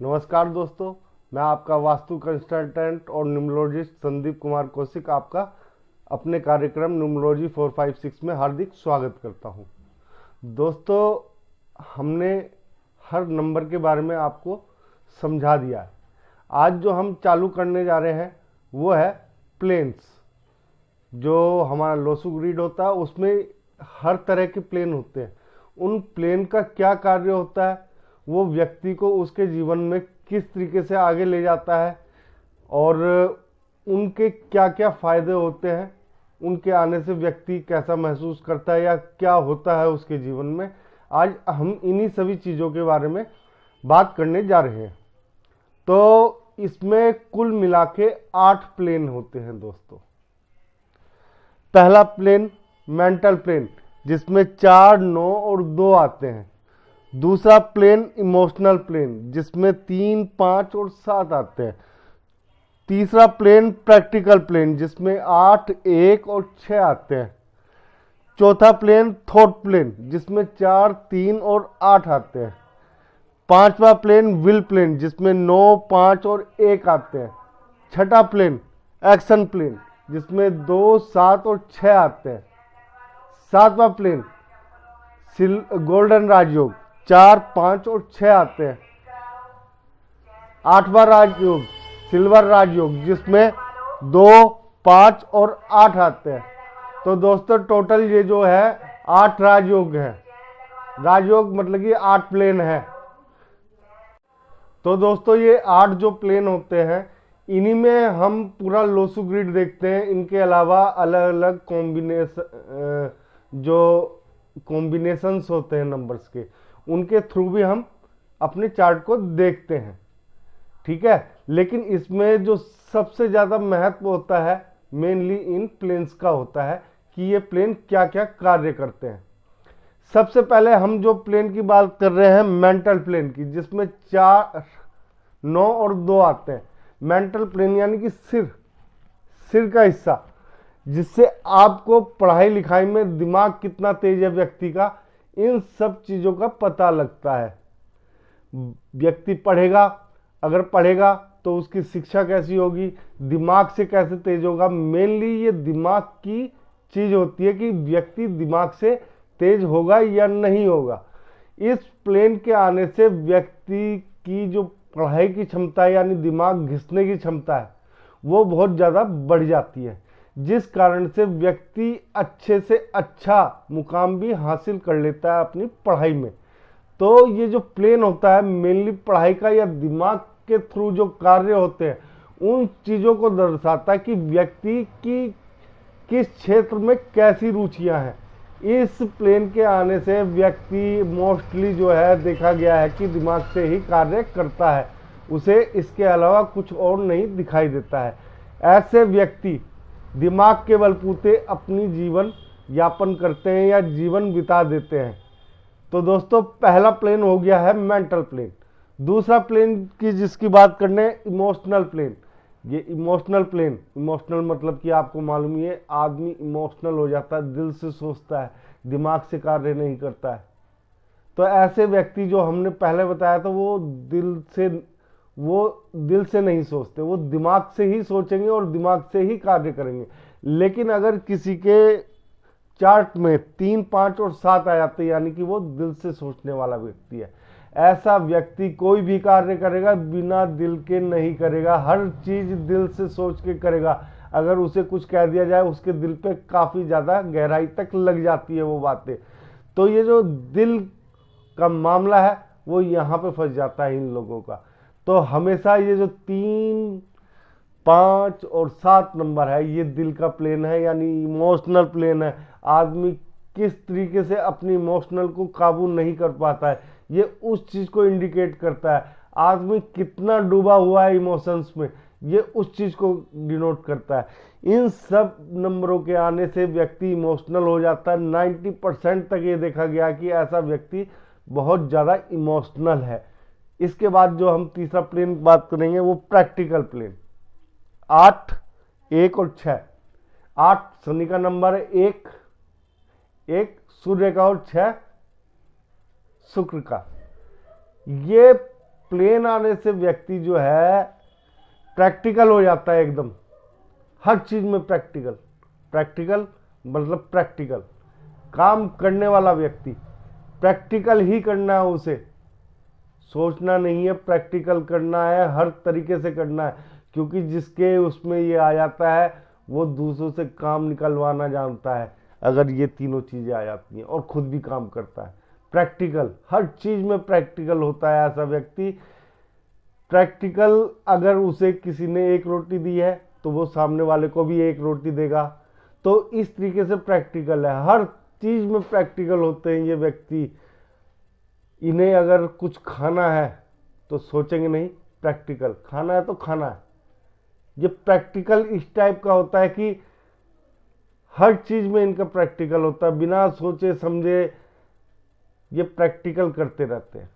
नमस्कार दोस्तों, मैं आपका वास्तु कंसल्टेंट और न्यूमरोलॉजिस्ट संदीप कुमार कौशिक आपका अपने कार्यक्रम न्यूमरोलॉजी 456 में हार्दिक स्वागत करता हूं। दोस्तों, हमने हर नंबर के बारे में आपको समझा दिया है। आज जो हम चालू करने जा रहे हैं वो है प्लेन्स। जो हमारा लोसु ग्रिड होता है उसमें हर तरह के प्लेन होते हैं। उन प्लेन का क्या कार्य होता है, वो व्यक्ति को उसके जीवन में किस तरीके से आगे ले जाता है और उनके क्या क्या फायदे होते हैं, उनके आने से व्यक्ति कैसा महसूस करता है या क्या होता है उसके जीवन में, आज हम इन्हीं सभी चीज़ों के बारे में बात करने जा रहे हैं। तो इसमें कुल मिला के 8 प्लेन होते हैं दोस्तों। पहला प्लेन मेंटल प्लेन, जिसमें 4, 9 और 2 आते हैं। दूसरा प्लेन इमोशनल प्लेन, जिसमें 3, 5 और 7 आते हैं। तीसरा प्लेन प्रैक्टिकल प्लेन, जिसमें 8, 1 और 6 आते हैं। चौथा प्लेन थॉट प्लेन, जिसमें 4, 3 और 8 आते हैं। पांचवा प्लेन विल प्लेन, जिसमें 9, 5 और 1 आते हैं। छठा प्लेन एक्शन प्लेन, जिसमें 2, 7 और 6 आते हैं। सातवां प्लेन गोल्डन राजयोग, 4, 5 और 6 आते हैं। आठवां राजयोग सिल्वर राजयोग, जिसमें 2, 5 और 8 आते हैं। तो दोस्तों टोटल ये जो है 8 राजयोग है। राजयोग मतलब कि 8 प्लेन है। तो दोस्तों ये 8 जो प्लेन होते हैं, इन्हीं में हम पूरा लोसु ग्रिड देखते हैं। इनके अलावा अलग अलग कॉम्बिनेशंस होते हैं नंबर्स के, उनके थ्रू भी हम अपने चार्ट को देखते हैं। ठीक है, लेकिन इसमें जो सबसे ज़्यादा महत्व होता है मेनली इन प्लेन्स का होता है कि ये प्लेन क्या क्या कार्य करते हैं। सबसे पहले हम जो प्लेन की बात कर रहे हैं मेंटल प्लेन की, जिसमें 4, 9 और 2 आते हैं। मेंटल प्लेन यानी कि सिर का हिस्सा, जिससे आपको पढ़ाई लिखाई में दिमाग कितना तेज है व्यक्ति का, इन सब चीज़ों का पता लगता है। व्यक्ति पढ़ेगा, अगर पढ़ेगा तो उसकी शिक्षा कैसी होगी, दिमाग से कैसे तेज होगा। मेनली ये दिमाग की चीज़ होती है कि व्यक्ति दिमाग से तेज होगा या नहीं होगा। इस प्लेन के आने से व्यक्ति की जो पढ़ाई की क्षमता है यानी दिमाग घिसने की क्षमता है, वो बहुत ज़्यादा बढ़ जाती है, जिस कारण से व्यक्ति अच्छे से अच्छा मुकाम भी हासिल कर लेता है अपनी पढ़ाई में। तो ये जो प्लेन होता है मेनली पढ़ाई का या दिमाग के थ्रू जो कार्य होते हैं, उन चीज़ों को दर्शाता है कि व्यक्ति की किस क्षेत्र में कैसी रुचियां हैं। इस प्लेन के आने से व्यक्ति मोस्टली जो है देखा गया है कि दिमाग से ही कार्य करता है, उसे इसके अलावा कुछ और नहीं दिखाई देता है। ऐसे व्यक्ति दिमाग के बलबूते अपनी जीवन यापन करते हैं या जीवन बिता देते हैं। तो दोस्तों पहला प्लेन हो गया है मेंटल प्लेन। दूसरा प्लेन की जिसकी बात करने इमोशनल प्लेन। ये इमोशनल मतलब कि आपको मालूम ही है, आदमी इमोशनल हो जाता है, दिल से सोचता है, दिमाग से कार्य नहीं करता है। तो ऐसे व्यक्ति जो हमने पहले बताया था, वो दिल से नहीं सोचते, वो दिमाग से ही सोचेंगे और दिमाग से ही कार्य करेंगे। लेकिन अगर किसी के चार्ट में 3, 5 और 7 आ जाते हैं, यानी कि वो दिल से सोचने वाला व्यक्ति है। ऐसा व्यक्ति कोई भी कार्य करेगा बिना दिल के नहीं करेगा, हर चीज दिल से सोच के करेगा। अगर उसे कुछ कह दिया जाए, उसके दिल पे काफी ज्यादा गहराई तक लग जाती है वो बातें। तो ये जो दिल का मामला है वो यहाँ पे फंस जाता है इन लोगों का। तो हमेशा ये जो 3, 5 और 7 नंबर है, ये दिल का प्लेन है यानी इमोशनल प्लेन है। आदमी किस तरीके से अपनी इमोशनल को काबू नहीं कर पाता है, ये उस चीज को इंडिकेट करता है। आदमी कितना डूबा हुआ है इमोशंस में, ये उस चीज को डिनोट करता है। इन सब नंबरों के आने से व्यक्ति इमोशनल हो जाता है। 90% तक ये देखा गया कि ऐसा व्यक्ति बहुत ज़्यादा इमोशनल है। इसके बाद जो हम तीसरा प्लेन बात करेंगे वो प्रैक्टिकल प्लेन। 8, 1 और 6। 8 शनि का नंबर है, 1 सूर्य का और 6 शुक्र का। ये प्लेन आने से व्यक्ति जो है प्रैक्टिकल हो जाता है एकदम, हर चीज में प्रैक्टिकल। प्रैक्टिकल मतलब प्रैक्टिकल काम करने वाला व्यक्ति, प्रैक्टिकल ही करना है उसे, सोचना नहीं है, प्रैक्टिकल करना है, हर तरीके से करना है। क्योंकि जिसके उसमें ये आ जाता है वो दूसरों से काम निकलवाना जानता है, अगर ये तीनों चीजें आ जाती हैं, और खुद भी काम करता है। प्रैक्टिकल, हर चीज में प्रैक्टिकल होता है ऐसा व्यक्ति। प्रैक्टिकल, अगर उसे किसी ने एक रोटी दी है तो वो सामने वाले को भी एक रोटी देगा। तो इस तरीके से प्रैक्टिकल है, हर चीज में प्रैक्टिकल होते हैं ये व्यक्ति। इन्हें अगर कुछ खाना है तो सोचेंगे नहीं, प्रैक्टिकल खाना है तो खाना है। ये प्रैक्टिकल इस टाइप का होता है कि हर चीज में इनका प्रैक्टिकल होता है, बिना सोचे समझे ये प्रैक्टिकल करते रहते हैं।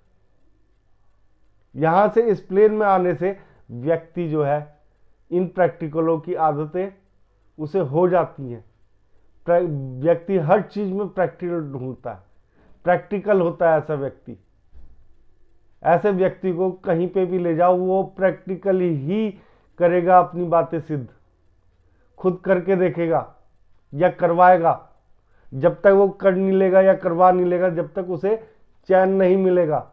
यहां से इस प्लेन में आने से व्यक्ति जो है इन प्रैक्टिकलों की आदतें उसे हो जाती हैं। व्यक्ति हर चीज में प्रैक्टिकल ढूंढता है, प्रैक्टिकल होता है ऐसा व्यक्ति। ऐसे व्यक्ति को कहीं पे भी ले जाओ वो प्रैक्टिकली ही करेगा, अपनी बातें सिद्ध खुद करके देखेगा या करवाएगा। जब तक वो कर नहीं लेगा या करवा नहीं लेगा, जब तक उसे चैन नहीं मिलेगा।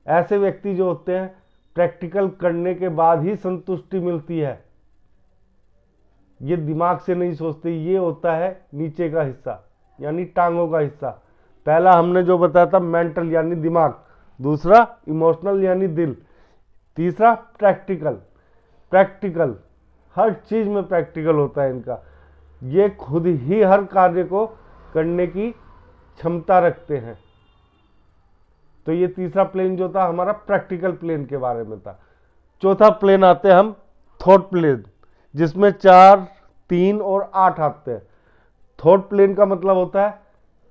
ऐसे व्यक्ति जो होते हैं प्रैक्टिकल करने के बाद ही संतुष्टि मिलती है। ये दिमाग से नहीं सोचते, ये होता है नीचे का हिस्सा यानी टांगों का हिस्सा। पहला हमने जो बताया था मेंटल यानी दिमाग, दूसरा इमोशनल यानी दिल, तीसरा प्रैक्टिकल। प्रैक्टिकल हर चीज में प्रैक्टिकल होता है इनका। ये खुद ही हर कार्य को करने की क्षमता रखते हैं। तो ये तीसरा प्लेन जो था हमारा प्रैक्टिकल प्लेन के बारे में था। चौथा प्लेन आते हैं हम थॉट प्लेन, जिसमें 4, 3 और 8 आते हैं। थॉट प्लेन का मतलब होता है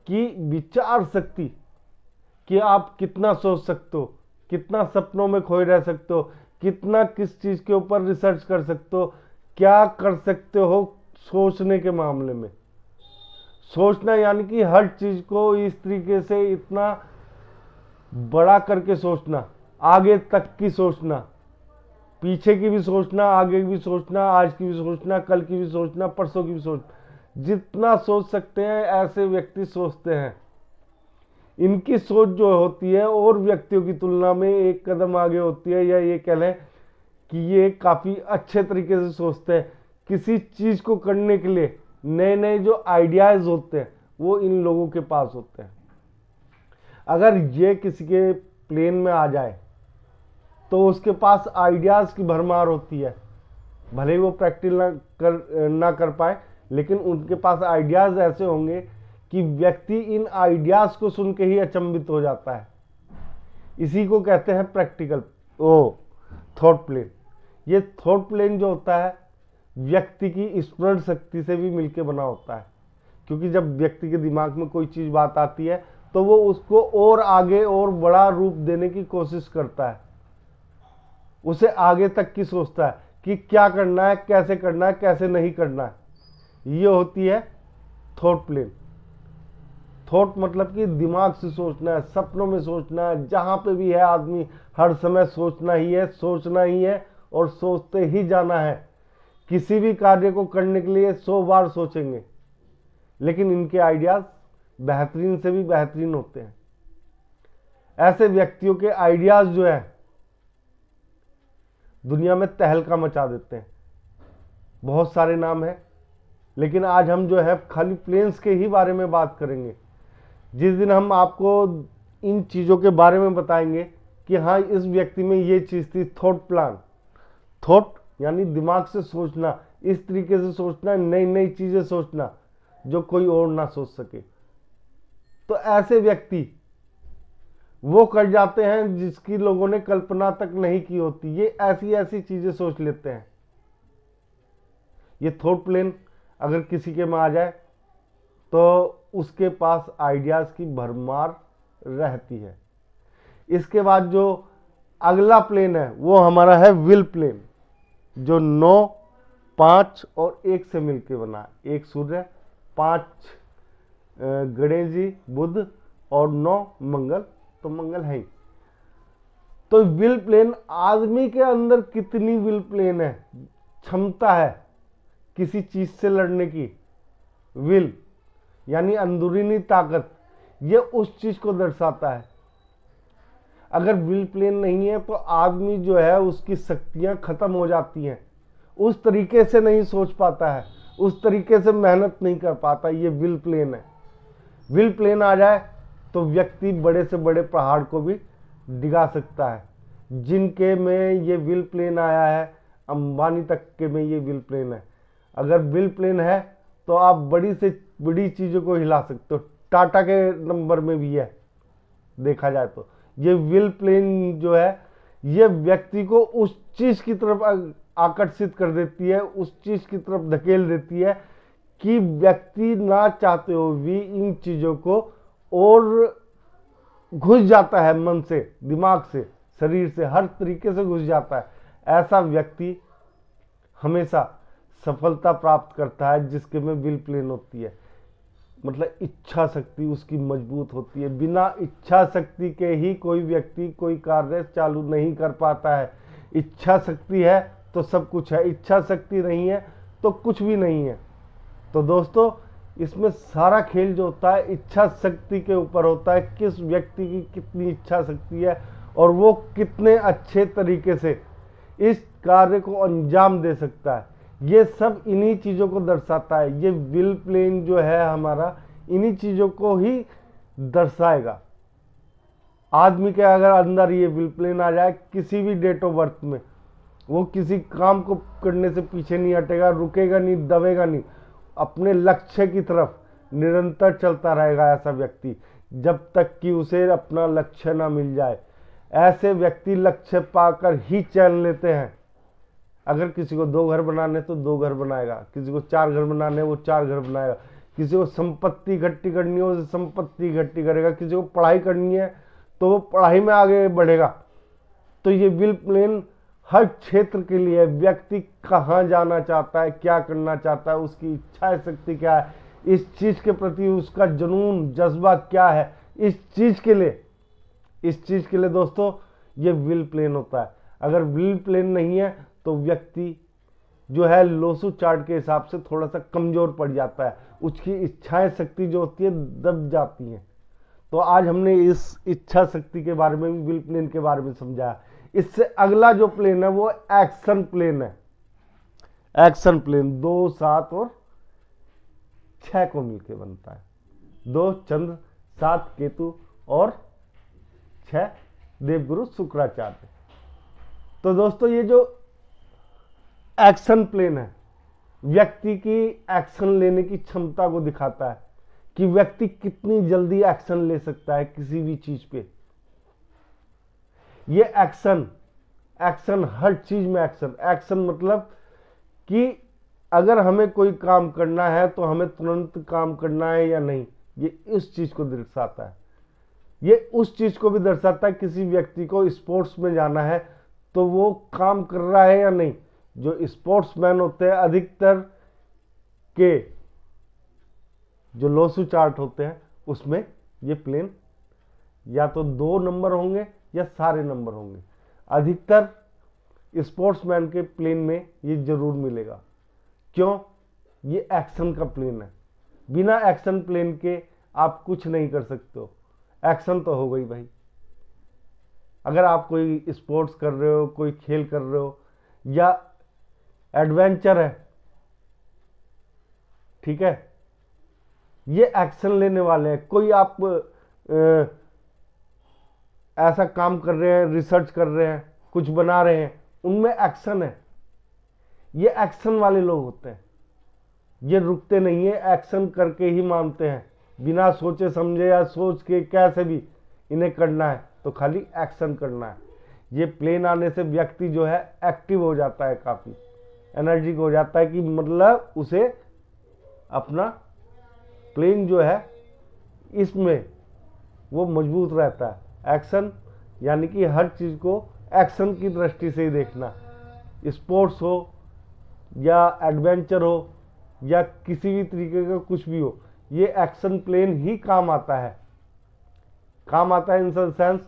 कि विचार शक्ति, कि आप कितना सोच सकते हो, कितना सपनों में खोए रह सकते हो, कितना किस चीज के ऊपर रिसर्च कर सकते हो, क्या कर सकते हो सोचने के मामले में। सोचना यानी कि हर चीज को इस तरीके से इतना बड़ा करके सोचना, आगे तक की सोचना, पीछे की भी सोचना, आगे की भी सोचना, आज की भी सोचना, कल की भी सोचना, परसों की भी सोचना। जितना सोच सकते हैं ऐसे व्यक्ति सोचते हैं। इनकी सोच जो होती है और व्यक्तियों की तुलना में एक कदम आगे होती है, या ये कह लें कि ये काफी अच्छे तरीके से सोचते हैं। किसी चीज को करने के लिए नए नए जो आइडियाज होते हैं वो इन लोगों के पास होते हैं। अगर ये किसी के प्लेन में आ जाए तो उसके पास आइडियाज की भरमार होती है। भले ही वो प्रैक्टिकल ना कर पाए, लेकिन उनके पास आइडियाज ऐसे होंगे कि व्यक्ति इन आइडियाज को सुन के ही अचंभित हो जाता है। इसी को कहते हैं प्रैक्टिकल थॉट प्लेन। ये थॉट प्लेन जो होता है व्यक्ति की स्मरण शक्ति से भी मिलकर बना होता है। क्योंकि जब व्यक्ति के दिमाग में कोई चीज बात आती है तो वो उसको और आगे और बड़ा रूप देने की कोशिश करता है, उसे आगे तक की सोचता है कि क्या करना है, कैसे करना है, कैसे नहीं करना है। ये होती है थॉट प्लेन। थॉट मतलब कि दिमाग से सोचना है, सपनों में सोचना है, जहां पे भी है आदमी हर समय सोचना ही है, सोचना ही है और सोचते ही जाना है। किसी भी कार्य को करने के लिए 100 बार सोचेंगे, लेकिन इनके आइडियाज बेहतरीन से भी बेहतरीन होते हैं। ऐसे व्यक्तियों के आइडियाज जो है दुनिया में तहलका मचा देते हैं। बहुत सारे नाम हैं, लेकिन आज हम जो है खाली प्लेन्स के ही बारे में बात करेंगे। जिस दिन हम आपको इन चीजों के बारे में बताएंगे कि हाँ इस व्यक्ति में ये चीज थी, थॉट प्लान। थॉट यानी दिमाग से सोचना, इस तरीके से सोचना, नई नई चीजें सोचना जो कोई और ना सोच सके। तो ऐसे व्यक्ति वो कर जाते हैं जिसकी लोगों ने कल्पना तक नहीं की होती। ये ऐसी ऐसी चीजें सोच लेते हैं। ये थॉट प्लेन अगर किसी के में आ जाए तो उसके पास आइडियाज की भरमार रहती है। इसके बाद जो अगला प्लेन है वो हमारा है विल प्लेन, जो 9, 5 और 1 से मिलकर बना है। 1 सूर्य, 5 गणेश जी बुध और 9 मंगल, तो मंगल है ही। तो विल प्लेन, आदमी के अंदर कितनी विल प्लेन है, क्षमता है किसी चीज से लड़ने की, विल यानी अंदरूनी ताकत, ये उस चीज को दर्शाता है। अगर विल प्लेन नहीं है तो आदमी जो है उसकी शक्तियां खत्म हो जाती हैं, उस तरीके से नहीं सोच पाता है, उस तरीके से मेहनत नहीं कर पाता। ये विल प्लेन है। विल प्लेन आ जाए तो व्यक्ति बड़े से बड़े पहाड़ को भी डिगा सकता है। जिनके में ये विल प्लेन आया है, अंबानी तक के में ये विल प्लेन है। अगर विल प्लेन है तो आप बड़ी से बड़ी चीज़ों को हिला सकते हो। टाटा के नंबर में भी है, देखा जाए तो ये विल प्लेन जो है ये व्यक्ति को उस चीज़ की तरफ आकर्षित कर देती है, उस चीज़ की तरफ धकेल देती है कि व्यक्ति ना चाहते हो भी इन चीज़ों को और घुस जाता है, मन से, दिमाग से, शरीर से, हर तरीके से घुस जाता है। ऐसा व्यक्ति हमेशा सफलता प्राप्त करता है जिसके में विल प्लेन होती है। मतलब इच्छा शक्ति उसकी मजबूत होती है। बिना इच्छा शक्ति के ही कोई व्यक्ति कोई कार्य चालू नहीं कर पाता है। इच्छा शक्ति है तो सब कुछ है, इच्छा शक्ति नहीं है तो कुछ भी नहीं है। तो दोस्तों, इसमें सारा खेल जो होता है इच्छा शक्ति के ऊपर होता है, किस व्यक्ति की कितनी इच्छा शक्ति है और वो कितने अच्छे तरीके से इस कार्य को अंजाम दे सकता है। ये सब इन्हीं चीज़ों को दर्शाता है। ये विल प्लेन जो है हमारा इन्हीं चीज़ों को ही दर्शाएगा। आदमी के अगर अंदर ये विल प्लेन आ जाए किसी भी डेट ऑफ बर्थ में, वो किसी काम को करने से पीछे नहीं हटेगा, रुकेगा नहीं, दबेगा नहीं, अपने लक्ष्य की तरफ निरंतर चलता रहेगा ऐसा व्यक्ति, जब तक कि उसे अपना लक्ष्य ना मिल जाए। ऐसे व्यक्ति लक्ष्य पाकर ही चैन लेते हैं। अगर किसी को 2 घर बनाने तो 2 घर बनाएगा, किसी को 4 घर बनाने वो 4 घर बनाएगा, किसी को संपत्ति इकट्ठी करनी है वो संपत्ति इकट्ठी करेगा, किसी को पढ़ाई करनी है तो वो पढ़ाई में आगे बढ़ेगा। तो ये विल प्लेन हर क्षेत्र के लिए, व्यक्ति कहाँ जाना चाहता है, क्या करना चाहता है, उसकी इच्छा शक्ति क्या है, इस चीज के प्रति उसका जुनून जज्बा क्या है, इस चीज के लिए दोस्तों ये विल प्लेन होता है। अगर विल प्लेन नहीं है तो व्यक्ति जो है लोसू चार्ट के हिसाब से थोड़ा सा कमजोर पड़ जाता है, उसकी इच्छाएं शक्ति जो होती है दब जाती हैं। तो आज हमने इस इच्छा शक्ति के बारे में भी, विल प्लेन के बारे में समझाया। इससे अगला जो प्लेन है वो एक्शन प्लेन है। एक्शन प्लेन 2, 7 और 6 को मिलकर बनता है। 2 चंद्र, 7 केतु और 6 देवगुरु शुक्राचार्य। तो दोस्तों ये जो एक्शन प्लेन है व्यक्ति की एक्शन लेने की क्षमता को दिखाता है कि व्यक्ति कितनी जल्दी एक्शन ले सकता है किसी भी चीज पे। ये एक्शन हर चीज में एक्शन मतलब कि अगर हमें कोई काम करना है तो हमें तुरंत काम करना है या नहीं, ये इस चीज को दर्शाता है। ये उस चीज को भी दर्शाता है, किसी व्यक्ति को स्पोर्ट्स में जाना है तो वो काम कर रहा है या नहीं। जो स्पोर्ट्समैन होते हैं अधिकतर के जो लोसू चार्ट होते हैं उसमें ये प्लेन या तो 2 नंबर होंगे या सारे नंबर होंगे। अधिकतर स्पोर्ट्समैन के प्लेन में ये जरूर मिलेगा। क्यों? ये एक्शन का प्लेन है। बिना एक्शन प्लेन के आप कुछ नहीं कर सकते हो। एक्शन तो हो गई भाई। अगर आप कोई स्पोर्ट्स कर रहे हो, कोई खेल कर रहे हो या एडवेंचर है, ठीक है, ये एक्शन लेने वाले हैं। कोई आप ऐसा काम कर रहे हैं, रिसर्च कर रहे हैं, कुछ बना रहे हैं, उनमें एक्शन है। ये एक्शन वाले लोग होते हैं। ये रुकते नहीं है, एक्शन करके ही मानते हैं, बिना सोचे समझे या सोच के कैसे भी इन्हें करना है तो खाली एक्शन करना है। ये प्लेन आने से व्यक्ति जो है एक्टिव हो जाता है, काफी एनर्जिक हो जाता है कि मतलब उसे अपना प्लेन जो है इसमें वो मजबूत रहता है। एक्शन यानी कि हर चीज को एक्शन की दृष्टि से ही देखना। स्पोर्ट्स हो या एडवेंचर हो या किसी भी तरीके का कुछ भी हो, ये एक्शन प्लेन ही काम आता है। काम आता है इन द सेंस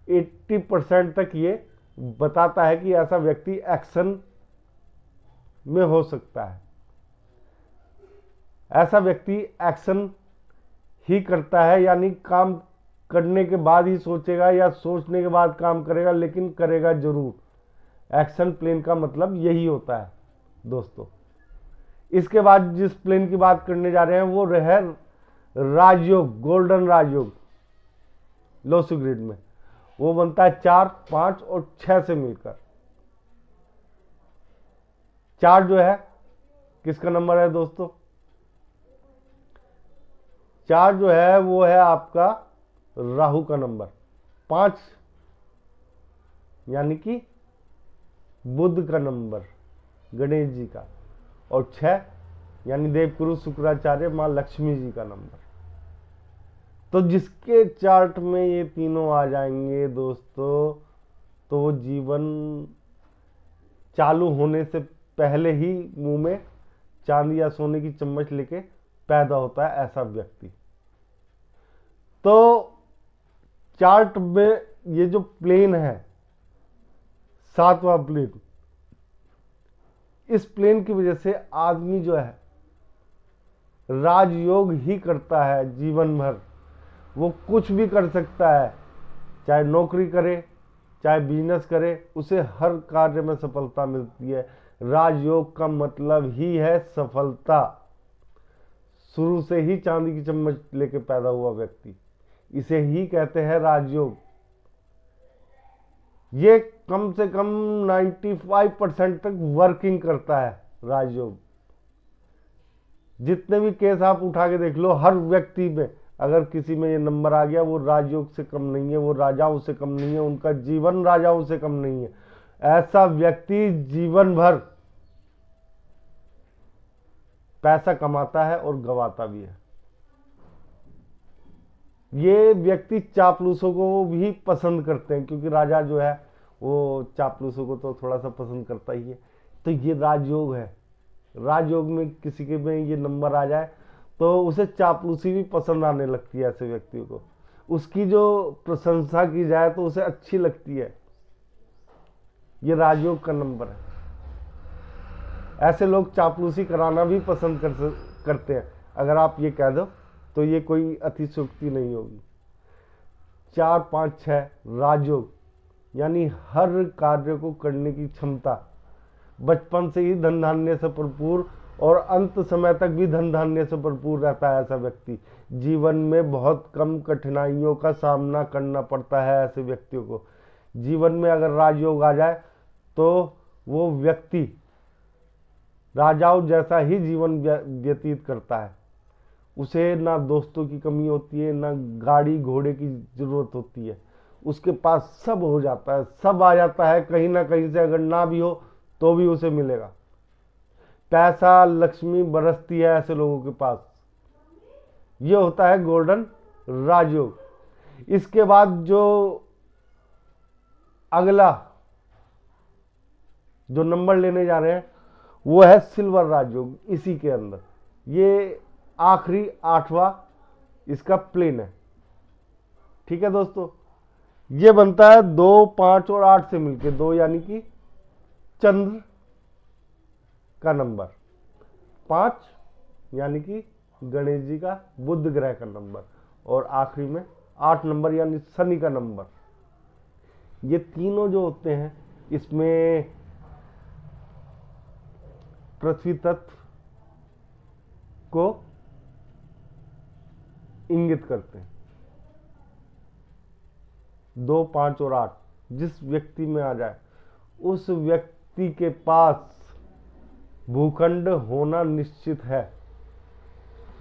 80% तक ये बताता है कि ऐसा व्यक्ति एक्शन में हो सकता है। ऐसा व्यक्ति एक्शन ही करता है, यानी काम करने के बाद ही सोचेगा या सोचने के बाद काम करेगा, लेकिन करेगा जरूर। एक्शन प्लेन का मतलब यही होता है दोस्तों। इसके बाद जिस प्लेन की बात करने जा रहे हैं वो है राजयोग, गोल्डन राजयोग लोसु ग्रिड में। वो बनता है 4, 5 और 6 से मिलकर। 4 जो है किसका नंबर है दोस्तों? 4 जो है वो है आपका राहु का नंबर। 5 यानी कि बुध का नंबर, गणेश जी का। और 6 यानी देवगुरु शुक्राचार्य मां लक्ष्मी जी का नंबर। तो जिसके चार्ट में ये तीनों आ जाएंगे दोस्तों, तो वो जीवन चालू होने से पहले ही मुंह में चांदी या सोने की चम्मच लेके पैदा होता है ऐसा व्यक्ति। तो चार्ट में ये जो प्लेन है, 7वां प्लेन, इस प्लेन की वजह से आदमी जो है राजयोग ही करता है जीवन भर। वो कुछ भी कर सकता है, चाहे नौकरी करे, चाहे बिजनेस करे, उसे हर कार्य में सफलता मिलती है। राजयोग का मतलब ही है सफलता। शुरू से ही चांदी की चम्मच लेके पैदा हुआ व्यक्ति, इसे ही कहते हैं राजयोग। ये कम से कम 95% तक वर्किंग करता है राजयोग। जितने भी केस आप उठा के देख लो, हर व्यक्ति में अगर किसी में ये नंबर आ गया, वो राजयोग से कम नहीं है, वो राजाओं से कम नहीं है, उनका जीवन राजाओं से कम नहीं है। ऐसा व्यक्ति जीवन भर पैसा कमाता है और गवाता भी है। ये व्यक्ति चापलूसों को भी पसंद करते हैं, क्योंकि राजा जो है वो चापलूसों को तो थोड़ा सा पसंद करता ही है। तो ये राजयोग है। राजयोग में किसी के में ये नंबर आ जाए तो उसे चापलूसी भी पसंद आने लगती है। ऐसे व्यक्तियों को उसकी जो प्रशंसा की जाए तो उसे अच्छी लगती है। ये राजयोग का नंबर है। ऐसे लोग चापलूसी कराना भी पसंद करते हैं। अगर आप ये कह दो तो ये कोई अतिशयोक्ति नहीं होगी। 4, 5, 6 राजयोग यानी हर कार्य को करने की क्षमता। बचपन से ही धन धान्य से भरपूर और अंत समय तक भी धन धान्य से भरपूर रहता है ऐसा व्यक्ति। जीवन में बहुत कम कठिनाइयों का सामना करना पड़ता है ऐसे व्यक्तियों को। जीवन में अगर राजयोग आ जाए तो वो व्यक्ति राजाओं जैसा ही जीवन व्यतीत करता है। उसे ना दोस्तों की कमी होती है, ना गाड़ी घोड़े की जरूरत होती है। उसके पास सब हो जाता है, सब आ जाता है कहीं ना कहीं से। अगर ना भी हो तो भी उसे मिलेगा। पैसा लक्ष्मी बरसती है ऐसे लोगों के पास। ये होता है गोल्डन राजयोग। इसके बाद जो अगला जो नंबर लेने जा रहे हैं वो है सिल्वर राजयोग। इसी के अंदर ये आखिरी 8वां इसका प्लेन है। ठीक है दोस्तों, ये बनता है 2, 5 और 8 से मिलके 2, यानी कि चंद्र का नंबर। 5 यानी कि गणेश जी का, बुध ग्रह का नंबर, और आखिरी में 8 नंबर यानी शनि का नंबर। ये तीनों जो होते हैं इसमें पृथ्वी तत्व को इंगित करते हैं। 2, 5 और 8 जिस व्यक्ति में आ जाए उस व्यक्ति के पास भूखंड होना निश्चित है।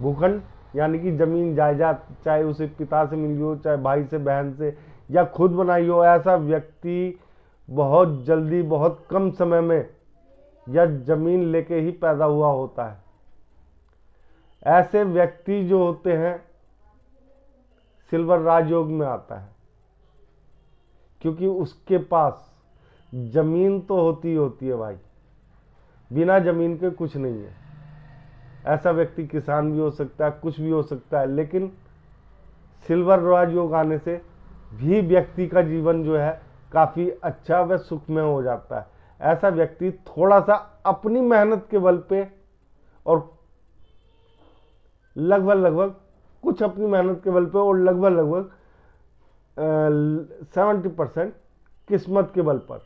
भूखंड यानी कि जमीन जायदाद, चाहे उसे पिता से मिली हो, चाहे भाई से, बहन से, या खुद बनाई हो। ऐसा व्यक्ति बहुत जल्दी, बहुत कम समय में या जमीन लेके ही पैदा हुआ होता है। ऐसे व्यक्ति जो होते हैं सिल्वर राजयोग में आता है, क्योंकि उसके पास जमीन तो होती है भाई। बिना जमीन के कुछ नहीं है। ऐसा व्यक्ति किसान भी हो सकता है, कुछ भी हो सकता है, लेकिन सिल्वर राजयोग आने से भी व्यक्ति का जीवन जो है काफ़ी अच्छा व सुखमय हो जाता है। ऐसा व्यक्ति थोड़ा सा अपनी मेहनत के बल पे और लगभग कुछ अपनी मेहनत के बल पे और लगभग 70% किस्मत के बल पर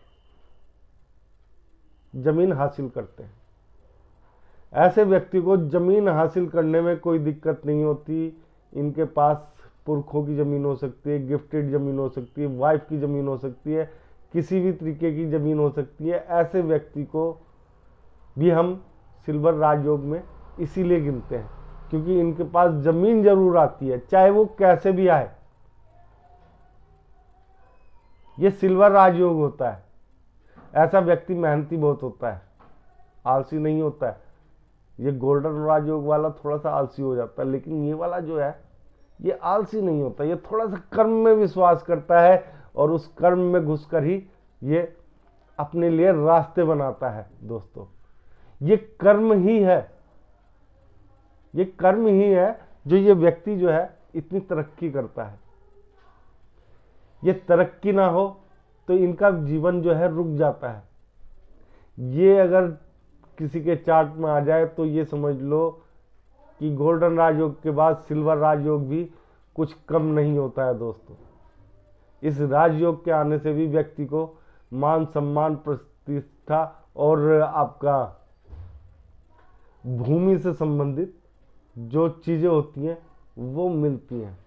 जमीन हासिल करते हैं। ऐसे व्यक्ति को जमीन हासिल करने में कोई दिक्कत नहीं होती। इनके पास पुरखों की ज़मीन हो सकती है, गिफ्टेड ज़मीन हो सकती है, वाइफ की ज़मीन हो सकती है, किसी भी तरीके की ज़मीन हो सकती है। ऐसे व्यक्ति को भी हम सिल्वर राजयोग में इसीलिए गिनते हैं क्योंकि इनके पास ज़मीन जरूर आती है, चाहे वो कैसे भी आए। ये सिल्वर राजयोग होता है। ऐसा व्यक्ति मेहनती बहुत होता है, आलसी नहीं होता है। ये गोल्डन राजयोग वाला थोड़ा सा आलसी हो जाता है, लेकिन ये वाला जो है ये आलसी नहीं होता। ये थोड़ा सा कर्म में विश्वास करता है और उस कर्म में घुसकर ही ये अपने लिए रास्ते बनाता है। दोस्तों, ये कर्म ही है, ये कर्म ही है जो ये व्यक्ति जो है इतनी तरक्की करता है। ये तरक्की ना हो तो इनका जीवन जो है रुक जाता है। ये अगर किसी के चार्ट में आ जाए तो ये समझ लो कि गोल्डन राजयोग के बाद सिल्वर राजयोग भी कुछ कम नहीं होता है। दोस्तों, इस राजयोग के आने से भी व्यक्ति को मान सम्मान, प्रतिष्ठा और आपका भूमि से संबंधित जो चीज़ें होती हैं वो मिलती हैं।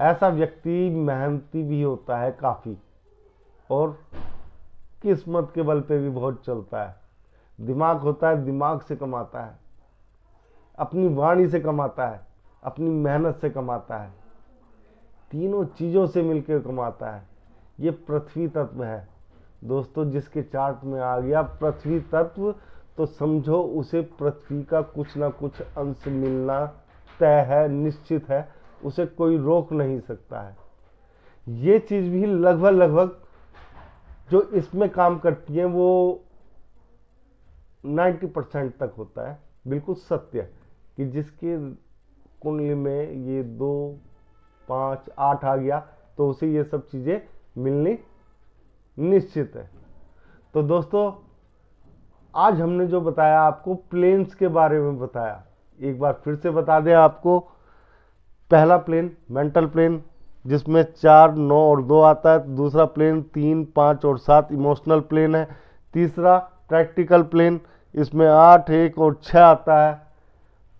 ऐसा व्यक्ति मेहनती भी होता है काफ़ी और किस्मत के बल पे भी बहुत चलता है। दिमाग होता है, दिमाग से कमाता है, अपनी वाणी से कमाता है, अपनी मेहनत से कमाता है, तीनों चीज़ों से मिलकर कमाता है। ये पृथ्वी तत्व है। दोस्तों, जिसके चार्ट में आ गया पृथ्वी तत्व तो समझो उसे पृथ्वी का कुछ ना कुछ अंश मिलना तय है, निश्चित है, उसे कोई रोक नहीं सकता है। ये चीज़ भी लगभग जो इसमें काम करती है वो 90% तक होता है। बिल्कुल सत्य कि जिसके कुंडली में ये 2, 5, 8 आ गया तो उसे ये सब चीज़ें मिलनी निश्चित है। तो दोस्तों, आज हमने जो बताया आपको प्लेन्स के बारे में बताया, एक बार फिर से बता दें आपको। पहला प्लेन मेंटल प्लेन जिसमें 4, 9 और 2 आता है। दूसरा प्लेन 3, 5 और 7 इमोशनल प्लेन है। तीसरा प्रैक्टिकल प्लेन, इसमें 8, 1 और 6 आता है।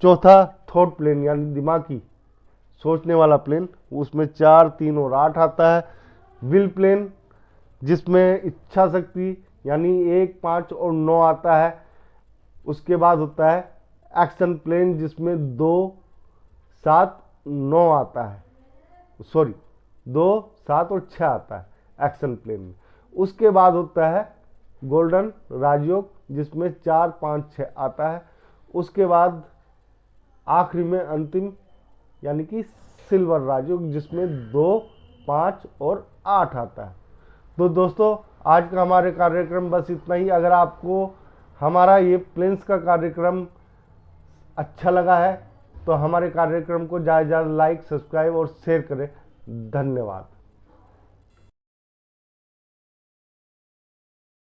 चौथा थॉट प्लेन यानी दिमागी सोचने वाला प्लेन, उसमें 4, 3 और 8 आता है। विल प्लेन जिसमें इच्छा शक्ति यानी 1, 5 और 9 आता है। उसके बाद होता है एक्शन प्लेन जिसमें 2, 7, 9 आता है, 2, 7 और 6 आता है एक्शन प्लेन में। उसके बाद होता है गोल्डन राजयोग जिसमें 4, 5, 6 आता है। उसके बाद आखिरी में अंतिम यानी कि सिल्वर राजयोग जिसमें 2, 5 और 8 आता है। तो दोस्तों, आज का हमारे कार्यक्रम बस इतना ही। अगर आपको हमारा ये प्लेन्स का कार्यक्रम अच्छा लगा है तो हमारे कार्यक्रम को ज़्यादा से ज़्यादा लाइक, सब्सक्राइब और शेयर करें। धन्यवाद।